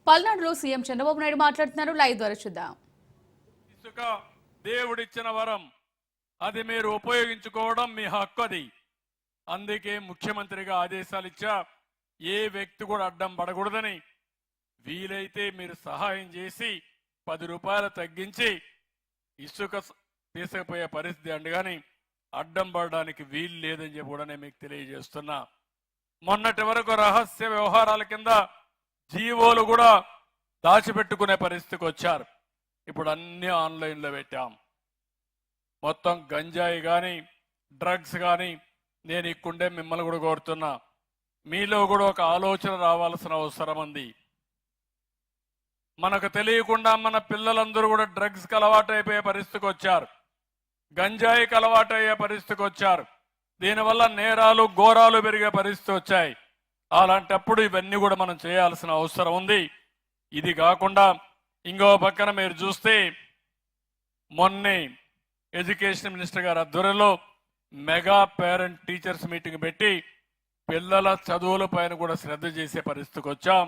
పల్నాడులో సీఎం చంద్రబాబు నాయుడు మాట్లాడుతున్నారు. లైవ్ ద్వారా చూద్దాం. ఇసుక దేవుడిచ్చిన వరం, అది మీరు ఉపయోగించుకోవడం మీ హక్కు. అది అందుకే ముఖ్యమంత్రిగా ఆదేశాలు ఇచ్చా, ఏ వ్యక్తి కూడా అడ్డం పడకూడదని. వీలైతే మీరు సహాయం చేసి 10 రూపాయలు తగ్గించి ఇసుక తీసుకుపోయే పరిస్థితి అండి, అడ్డం పడడానికి వీలు లేదని చెప్పి కూడా నేను మీకు తెలియజేస్తున్నా. మొన్నటి వరకు రహస్య వ్యవహారాల కింద జీవోలు కూడా దాచిపెట్టుకునే పరిస్థితికి వచ్చారు. ఇప్పుడు అన్ని ఆన్లైన్లో పెట్టాం. మొత్తం గంజాయి కానీ డ్రగ్స్ కానీ నేను ఇక్కడే మిమ్మల్ని కూడా కోరుతున్నా, మీలో కూడా ఒక ఆలోచన రావాల్సిన అవసరం ఉంది. మనకు తెలియకుండా మన పిల్లలందరూ కూడా డ్రగ్స్కి అలవాటు అయిపోయే పరిస్థితికి వచ్చారు, గంజాయికి అలవాటు అయ్యే పరిస్థితికి వచ్చారు. దీనివల్ల నేరాలు ఘోరాలు పెరిగే పరిస్థితి వచ్చాయి. అలాంటప్పుడు ఇవన్నీ కూడా మనం చేయాల్సిన అవసరం ఉంది. ఇది కాకుండా ఇంకో పక్కన మీరు చూస్తే మొన్నే ఎడ్యుకేషన్ మినిస్టర్ గారి ఆధ్వర్యంలో మెగా పేరెంట్ టీచర్స్ మీటింగ్ పెట్టి పిల్లల చదువుల పైన కూడా శ్రద్ధ చేసే పరిస్థితికి వచ్చాం.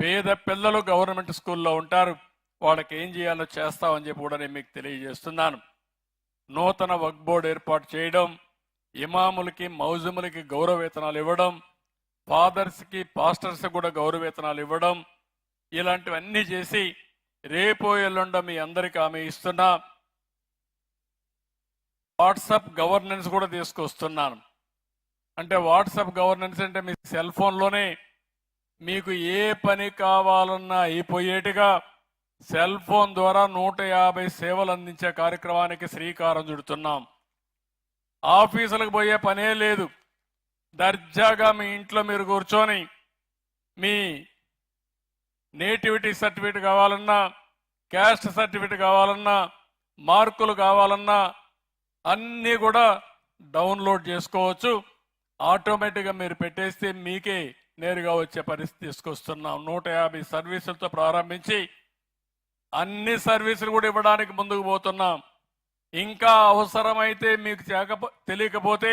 పేద పిల్లలు గవర్నమెంట్ స్కూల్లో ఉంటారు, వాళ్ళకి ఏం చేయాలో చేస్తామని చెప్పి కూడా నేను మీకు తెలియజేస్తున్నాను. నూతన వక్ఫ్ బోర్డు ఏర్పాటు చేయడం, ఇమాములకి మౌజుములకి గౌరవ వేతనాలు ఇవ్వడం, ఫాదర్స్కి పాస్టర్స్కి కూడా గౌరవ వేతనాలు ఇవ్వడం, ఇలాంటివన్నీ చేసి రేపో ఎల్లుండ మీ అందరికీ ఆమె ఇస్తున్నా. వాట్సాప్ గవర్నెన్స్ కూడా తీసుకొస్తున్నాను. అంటే వాట్సాప్ గవర్నెన్స్ అంటే మీ సెల్ ఫోన్లోనే మీకు ఏ పని కావాలన్నా అయిపోయేట్టుగా సెల్ ఫోన్ ద్వారా 150 సేవలు అందించే కార్యక్రమానికి శ్రీకారం చుడుతున్నాం. ఆఫీసులకు పోయే పనే లేదు, దర్జాగా మీ ఇంట్లో మీరు కూర్చొని మీ నేటివిటీ సర్టిఫికేట్ కావాలన్నా, క్యాస్ట్ సర్టిఫికేట్ కావాలన్నా, మార్కులు కావాలన్నా అన్నీ కూడా డౌన్లోడ్ చేసుకోవచ్చు. ఆటోమేటిక్గా మీరు పెట్టేస్తే మీకే నేరుగా వచ్చే పరిస్థితి తీసుకొస్తున్నాం. 150 సర్వీసులతో ప్రారంభించి అన్ని సర్వీసులు కూడా ఇవ్వడానికి ముందుకు పోతున్నాం. ఇంకా అవసరమైతే మీకు తెలియకపోతే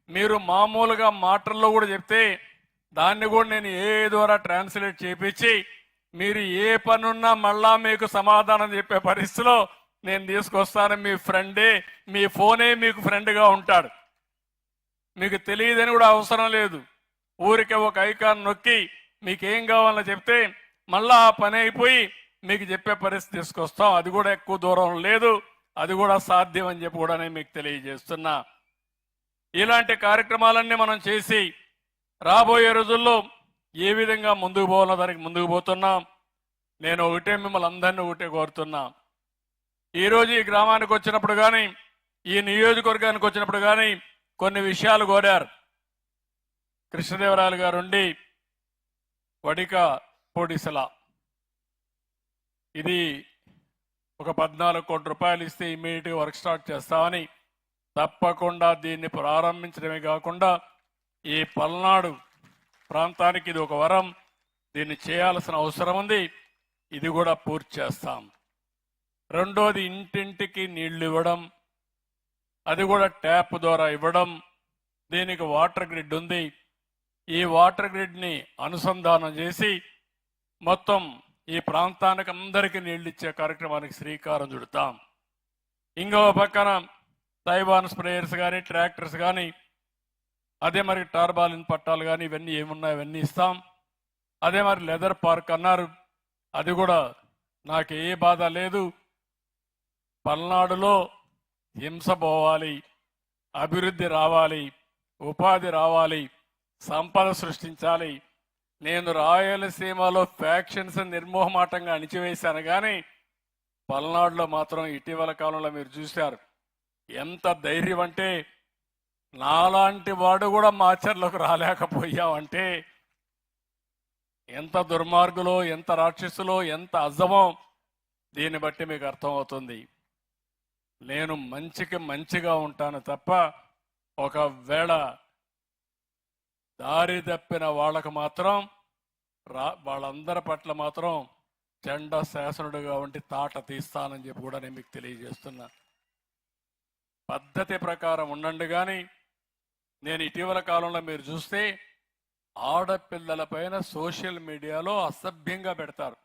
మీరు మామూలుగా మాటల్లో కూడా చెప్తే దాన్ని కూడా నేను ఏ ద్వారా ట్రాన్స్లేట్ చేపించి మీరు ఏ పనున్నా మళ్ళా మీకు సమాధానం చెప్పే పరిస్థితిలో నేను తీసుకొస్తాను. మీ ఫ్రెండే, మీ ఫోనే మీకు ఫ్రెండ్గా ఉంటాడు. మీకు తెలియదని కూడా అవసరం లేదు. ఊరికే ఒక ఐకాన్ నొక్కి మీకేం కావాలో చెప్తే మళ్ళా ఆ పని అయిపోయి మీకు చెప్పే పరిస్థితి తీసుకొస్తాం. అది కూడా ఎక్కువ దూరం లేదు, అది కూడా సాధ్యం అని చెప్పి కూడా నేను మీకు తెలియజేస్తున్నా. ఇలాంటి కార్యక్రమాలన్నీ మనం చేసి రాబోయే రోజుల్లో ఏ విధంగా ముందుకు పోవాలో దానికి ముందుకు పోతున్నాం. నేను ఒకటే మిమ్మల్ని అందరినీ ఒకటే కోరుతున్నా, ఈరోజు ఈ గ్రామానికి వచ్చినప్పుడు కానీ ఈ నియోజకవర్గానికి వచ్చినప్పుడు కానీ కొన్ని విషయాలు కోరారు. కృష్ణదేవరాయలు గారు ఉండి వడిక పొడిసల ఇది ఒక 14 కోట్ల రూపాయలు ఇస్తే ఇమ్మీడియట్గా వర్క్ స్టార్ట్ చేస్తామని, తప్పకుండా దీన్ని ప్రారంభించడమే కాకుండా ఈ పల్నాడు ప్రాంతానికి ఇది ఒక వరం, దీన్ని చేయాల్సిన అవసరం ఉంది. ఇది కూడా పూర్తి చేస్తాం. రెండోది ఇంటింటికి నీళ్లు ఇవ్వడం, అది కూడా ట్యాప్ ద్వారా ఇవ్వడం. దీనికి వాటర్ గ్రిడ్ ఉంది. ఈ వాటర్ గ్రిడ్ని అనుసంధానం చేసి మొత్తం ఈ ప్రాంతానికి అందరికీ నీళ్లు ఇచ్చే కార్యక్రమానికి శ్రీకారం చుడతాం. ఇంకో పక్కన తైవాన్ స్ప్రేయర్స్ కానీ ట్రాక్టర్స్ కానీ, అదే మరి టార్బాలిన్ పట్టాలు కానీ ఇవన్నీ ఏమున్నాయి ఇవన్నీ ఇస్తాం. అదే మరి లెదర్ పార్క్ అన్నారు, అది కూడా నాకు ఏ బాధ లేదు. పల్నాడులో హింస పోవాలి, అభివృద్ధి రావాలి, ఉపాధి రావాలి, సంపద సృష్టించాలి. నేను రాయలసీమలో ఫ్యాక్షన్స్ నిర్మోహమాటంగా అణిచివేశాను, కానీ పల్నాడులో మాత్రం ఇటీవల కాలంలో మీరు చూశారు ఎంత ధైర్యం అంటే, నాలాంటి వాడు కూడా మాచర్లకు రాలేకపోయామంటే ఎంత దుర్మార్గులో, ఎంత రాక్షసులో, ఎంత అజమో దీన్ని బట్టి మీకు అర్థమవుతుంది. నేను మంచికి మంచిగా ఉంటాను తప్ప ఒకవేళ దారి తప్పిన వాళ్ళకు మాత్రం వాళ్ళందరి పట్ల మాత్రం చెండ శాసనుడుగా ఉండి తాట తీస్తానని చెప్పి కూడా నేను మీకు తెలియజేస్తున్నా. పద్ధతి ప్రకారం ఉండండి. కానీ నేను ఇటీవల కాలంలో మీరు చూస్తే ఆడపిల్లల పైన సోషల్ మీడియాలో అసభ్యంగా పెడతారు,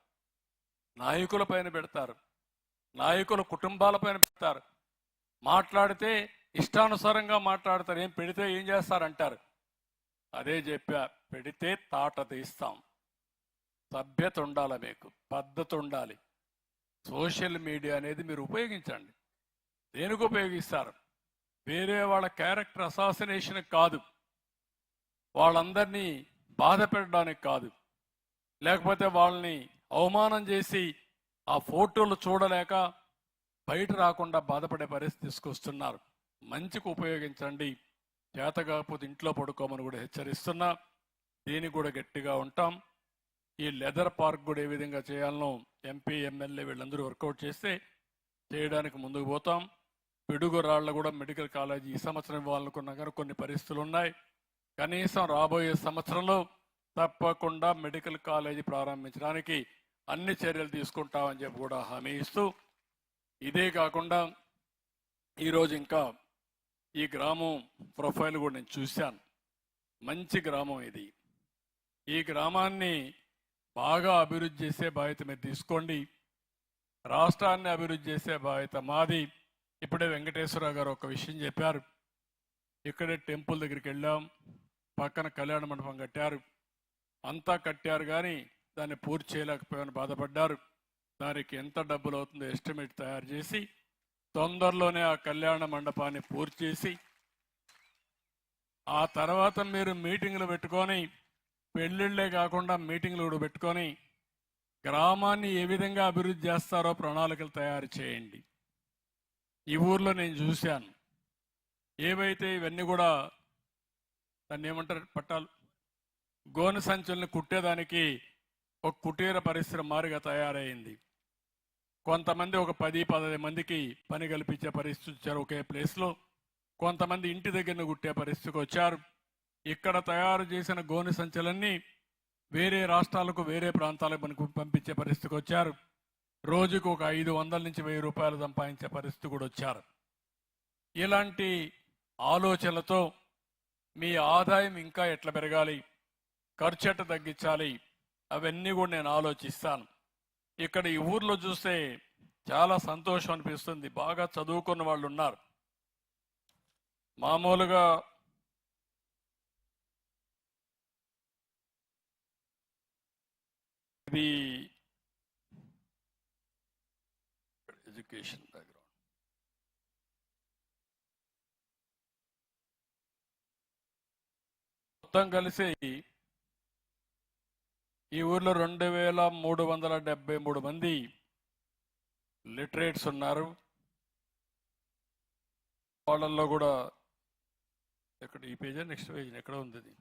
నాయకుల పైన పెడతారు, నాయకుల కుటుంబాలపైన పెడతారు. మాట్లాడితే ఇష్టానుసారంగా మాట్లాడతారు. ఏం పెడితే ఏం చేస్తారంటారు. అదే చెప్పా, పెడితే తాట తీస్తాం. సభ్యత ఉండాలి, మీకు పద్ధతి ఉండాలి. సోషల్ మీడియా అనేది మీరు ఉపయోగించండి. దేనికి ఉపయోగిస్తారు? వేరే వాళ్ళ క్యారెక్టర్ అసాసినేషన్ కాదు, వాళ్ళందరినీ బాధ పెట్టడానికి కాదు, లేకపోతే వాళ్ళని అవమానం చేసి ఆ ఫోటోలు చూడలేక బయట రాకుండా బాధపడే పరిస్థితి తీసుకొస్తున్నారు. మంచికి ఉపయోగించండి. చేత కాకపోతే ఇంట్లో పడుకోమని కూడా హెచ్చరిస్తున్నా. దీనికి కూడా గట్టిగా ఉంటాం. ఈ లెదర్ పార్క్ కూడా ఏ విధంగా చేయాలనో ఎంపీ ఎమ్మెల్యే వీళ్ళందరూ వర్కౌట్ చేస్తే చేయడానికి ముందుకు పోతాం. పిడుగురాళ్ళ కూడా మెడికల్ కాలేజీ ఈ సంవత్సరం ఇవ్వాలనుకున్నా కానీ కొన్ని పరిస్థితులు ఉన్నాయి. కనీసం రాబోయే సంవత్సరంలో తప్పకుండా మెడికల్ కాలేజీ ప్రారంభించడానికి అన్ని చర్యలు తీసుకుంటామని చెప్పి కూడా హామీ ఇస్తూ, ఇదే కాకుండా ఈరోజు ఇంకా ఈ గ్రామం ప్రొఫైల్ కూడా నేను చూశాను. మంచి గ్రామం ఇది. ఈ గ్రామాన్ని బాగా అభివృద్ధి చేసే బాధ్యత మీరు తీసుకోండి. రాష్ట్రాన్ని అభివృద్ధి చేసే బాధ్యత మాది. ఇప్పుడే వెంకటేశ్వరరావు గారు ఒక విషయం చెప్పారు. ఇక్కడే టెంపుల్ దగ్గరికి వెళ్ళాం, పక్కన కళ్యాణ మండపం కట్టారు, అంతా కట్టారు కానీ దాన్ని పూర్తి చేయలేకపోయామని బాధపడ్డారు. దానికి ఎంత డబ్బులు అవుతుందో ఎస్టిమేట్ తయారు చేసి తొందరలోనే ఆ కళ్యాణ మండపాన్ని పూర్తి చేసి ఆ తర్వాత మీరు మీటింగ్లు పెట్టుకొని, పెళ్ళిళ్ళే కాకుండా మీటింగ్లు కూడా పెట్టుకొని గ్రామాన్ని ఏ విధంగా అభివృద్ధి చేస్తారో ప్రణాళికలు తయారు చేయండి. ఈ ఊర్లో నేను చూశాను, ఏవైతే ఇవన్నీ కూడా దాన్ని ఏమంటారు, పట్టాలు, గోనె సంచుల్ని కుట్టేదానికి ఒక కుటీర పరిశ్రమ మారిగా తయారైంది. కొంతమంది ఒక 10-15 మందికి పని కల్పించే పరిస్థితి వచ్చారు ఒకే ప్లేస్లో. కొంతమంది ఇంటి దగ్గర కుట్టే పరిస్థితికి వచ్చారు. ఇక్కడ తయారు చేసిన గోనె సంచులన్నీ వేరే రాష్ట్రాలకు, వేరే ప్రాంతాలకు మనకు పంపించే పరిస్థితికి వచ్చారు. రోజుకు ఒక 500 నుంచి 1000 రూపాయలు సంపాదించే పరిస్థితి కూడా వచ్చారు. ఇలాంటి ఆలోచనలతో మీ ఆదాయం ఇంకా ఎట్లా పెరగాలి, ఖర్చు ఎట్లా తగ్గించాలి, అవన్నీ కూడా నేను ఆలోచిస్తాను. ఇక్కడ ఈ ఊర్లో చూస్తే చాలా సంతోషం అనిపిస్తుంది. బాగా చదువుకున్న వాళ్ళు ఉన్నారు. మామూలుగా ఇది ఎడ్యుకేషన్ బ్యాక్గ్రౌండ్. మొత్తం కలిసి ఈ ఊర్లో 2373 మంది లిటరేట్స్ ఉన్నారు. వాళ్ళల్లో కూడా ఎక్కడ ఈ పేజీ, నెక్స్ట్ పేజీ ఎక్కడ ఉంది ఇది,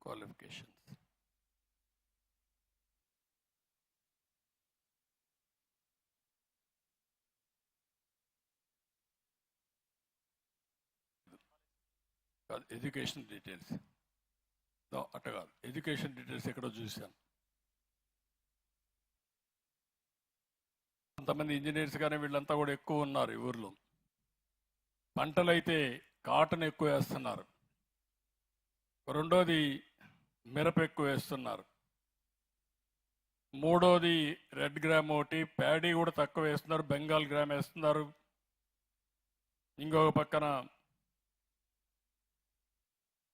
క్వాలిఫికేషన్స్. ఎడ్యుకేషన్ డీటెయిల్స్ అట్ట కాదు, ఎడ్యుకేషన్ డీటెయిల్స్ ఎక్కడో చూశాను. కొంతమంది ఇంజనీర్స్ కానీ వీళ్ళంతా కూడా ఎక్కువ ఉన్నారు ఈ ఊర్లో. పంటలైతే కాటన్ ఎక్కువ వేస్తున్నారు. రెండోది మిరప ఎక్కువ వేస్తున్నారు. మూడోది రెడ్ గ్రామ్ ఒకటి, ప్యాడీ కూడా తక్కువ వేస్తున్నారు, బెంగాల్ గ్రామ్ వేస్తున్నారు. ఇంకొక పక్కన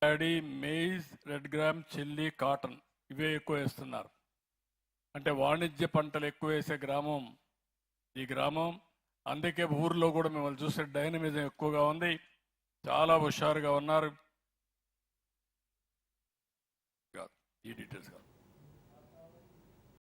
paddy, maize, red gram, chilli, cotton ఇవే ఎక్కువ వేస్తున్నారు. అంటే వాణిజ్య పంటలు ఎక్కువ వేసే గ్రామం ఈ గ్రామం. అందుకే ఊర్లో కూడా మిమ్మల్ని చూసే డైనమిజం ఎక్కువగా ఉంది. చాలా హుషారుగా ఉన్నారు. ఈ డీటెయిల్స్ కాదు.